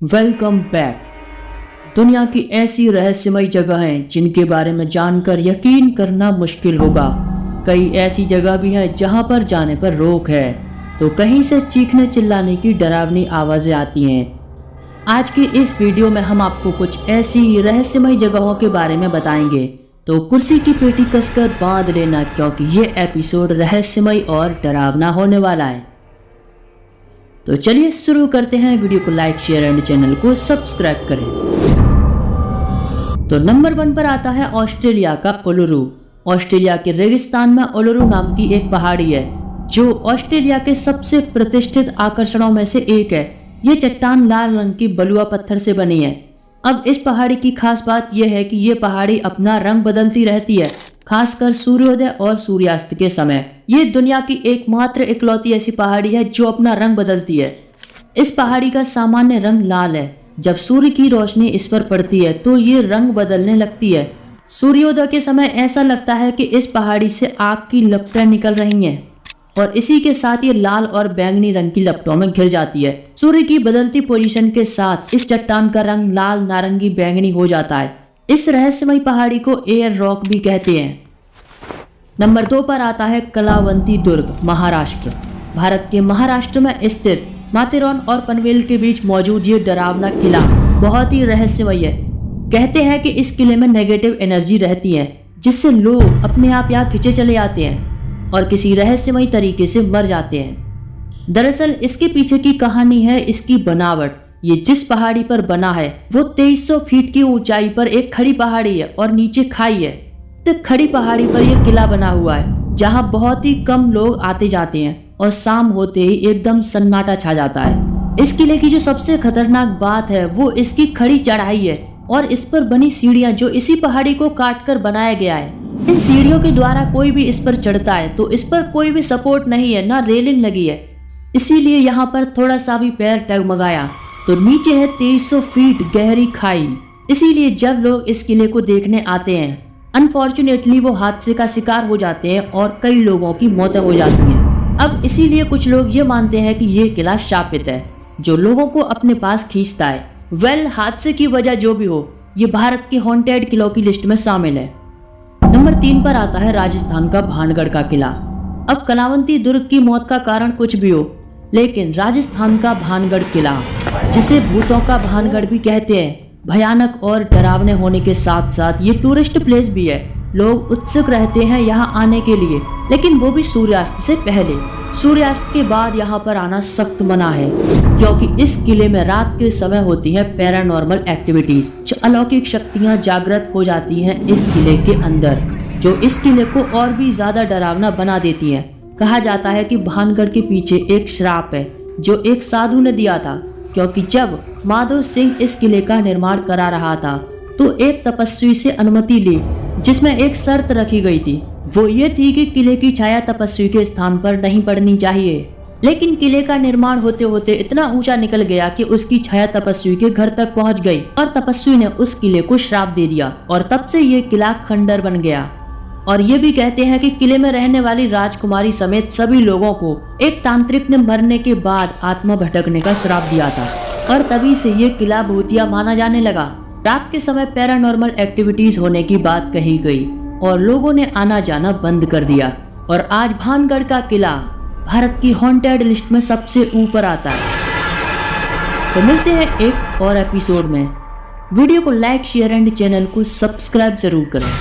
Welcome back. दुनिया की ऐसी रहस्यमय जगहें जिनके बारे में जानकर यकीन करना मुश्किल होगा। कई ऐसी जगह भी हैं जहां पर जाने पर रोक है तो कहीं से चीखने चिल्लाने की डरावनी आवाज़ें आती हैं। आज की इस वीडियो में हम आपको कुछ ऐसी ही रहस्यमय जगहों के बारे में बताएंगे, तो कुर्सी की पेटी कसकर बांध लेना क्योंकि ये एपिसोड रहस्यमय और डरावना होने वाला है। तो चलिए शुरू करते हैं। वीडियो को लाइक शेयर एंड चैनल को सब्सक्राइब करें। तो नंबर 1 पर आता है ऑस्ट्रेलिया का उलुरु। ऑस्ट्रेलिया के रेगिस्तान में उलुरु नाम की एक पहाड़ी है जो ऑस्ट्रेलिया के सबसे प्रतिष्ठित आकर्षणों में से एक है। ये चट्टान लाल रंग की बलुआ पत्थर से बनी है। अब इस पहाड़ी की खास बात यह है कि ये पहाड़ी अपना रंग बदलती रहती है, खासकर सूर्योदय और सूर्यास्त के समय। ये दुनिया की एकमात्र इकलौती ऐसी पहाड़ी है जो अपना रंग बदलती है। इस पहाड़ी का सामान्य रंग लाल है। जब सूर्य की रोशनी इस पर पड़ती है तो ये रंग बदलने लगती है। सूर्योदय के समय ऐसा लगता है कि इस पहाड़ी से आग की लपटें निकल रही हैं और इसी के साथ ये लाल और बैंगनी रंग की लपटों में घिर जाती है। सूर्य की बदलती पोजीशन के साथ इस चट्टान का रंग लाल, नारंगी, बैंगनी हो जाता है। इस रहस्यमय पहाड़ी को एयर रॉक भी कहते हैं। नंबर 2 पर आता है कलावंती दुर्ग, महाराष्ट्र। भारत के महाराष्ट्र में स्थित माथेरान और पनवेल के बीच मौजूद ये डरावना किला बहुत ही रहस्यमय है। कहते हैं कि इस किले में नेगेटिव एनर्जी रहती है जिससे लोग अपने आप यहाँ खींचे चले आते हैं और किसी रहस्यमय तरीके से मर जाते हैं। दरअसल इसके पीछे की कहानी है इसकी बनावट। ये जिस पहाड़ी पर बना है वो 2300 फीट की ऊंचाई पर एक खड़ी पहाड़ी है और नीचे खाई है। तो खड़ी पहाड़ी पर यह किला बना हुआ है जहां बहुत ही कम लोग आते जाते हैं और शाम होते ही एकदम सन्नाटा छा जाता है। इस किले की जो सबसे खतरनाक बात है वो इसकी खड़ी चढ़ाई है और इस पर बनी सीढ़ियां जो इसी पहाड़ी को काट कर बनाया गया है। इन सीढ़ियों के द्वारा कोई भी इस पर चढ़ता है तो इस पर कोई भी सपोर्ट नहीं है, ना रेलिंग लगी है, इसीलिए यहाँ पर थोड़ा सा भी पैर डगमगाया तो नीचे है 2300 फीट गहरी खाई। इसीलिए जब लोग इस किले को देखने आते हैं अनफॉर्चुनेटली वो हादसे का शिकार हो जाते हैं और कई लोगों की मौतें हो जाती हैं। अब इसीलिए कुछ लोग ये मानते हैं कि ये किला शापित है जो लोगों को अपने पास खींचता है। हादसे की वजह जो भी हो, ये भारत के हॉन्टेड किलों की लिस्ट में शामिल है। नंबर 3 पर आता है राजस्थान का भानगढ़ का किला। अब कलावंती दुर्ग की मौत का कारण कुछ भी हो, लेकिन राजस्थान का भानगढ़ किला, जिसे भूतों का भानगढ़ भी कहते हैं, भयानक और डरावने होने के साथ साथ ये टूरिस्ट प्लेस भी है। लोग उत्सुक रहते हैं यहाँ आने के लिए, लेकिन वो भी सूर्यास्त से पहले। सूर्यास्त के बाद यहाँ पर आना सख्त मना है क्योंकि इस किले में रात के समय होती है पैरानॉर्मल एक्टिविटीज। अलौकिक शक्तियाँ जागृत हो जाती हैं इस किले के अंदर, जो इस किले को और भी ज्यादा डरावना बना देती हैं। कहा जाता है कि भानगढ़ के पीछे एक श्राप है जो एक साधु ने दिया था, क्योंकि जब माधव सिंह इस किले का निर्माण करा रहा था तो एक तपस्वी से अनुमति ली जिसमें एक शर्त रखी गई थी। वो ये थी कि किले की छाया तपस्वी के स्थान पर नहीं पड़नी चाहिए। लेकिन किले का निर्माण होते होते इतना ऊंचा निकल गया कि उसकी छाया तपस्वी के घर तक पहुंच गई और तपस्वी ने उस किले को श्राप दे दिया और तब से ये किला खंडर बन गया। और ये भी कहते हैं कि किले में रहने वाली राजकुमारी समेत सभी लोगों को एक तांत्रिक ने मरने के बाद आत्मा भटकने का श्राप दिया था और तभी से ये किला भूतिया माना जाने लगा। रात के समय पैरानॉर्मल एक्टिविटीज होने की बात कही गई और लोगों ने आना जाना बंद कर दिया और आज भानगढ़ का किला भारत की हॉन्टेड लिस्ट में सबसे ऊपर आता है। तो मिलते हैं एक और एपिसोड में। वीडियो को लाइक शेयर एंड चैनल को सब्सक्राइब जरूर करें।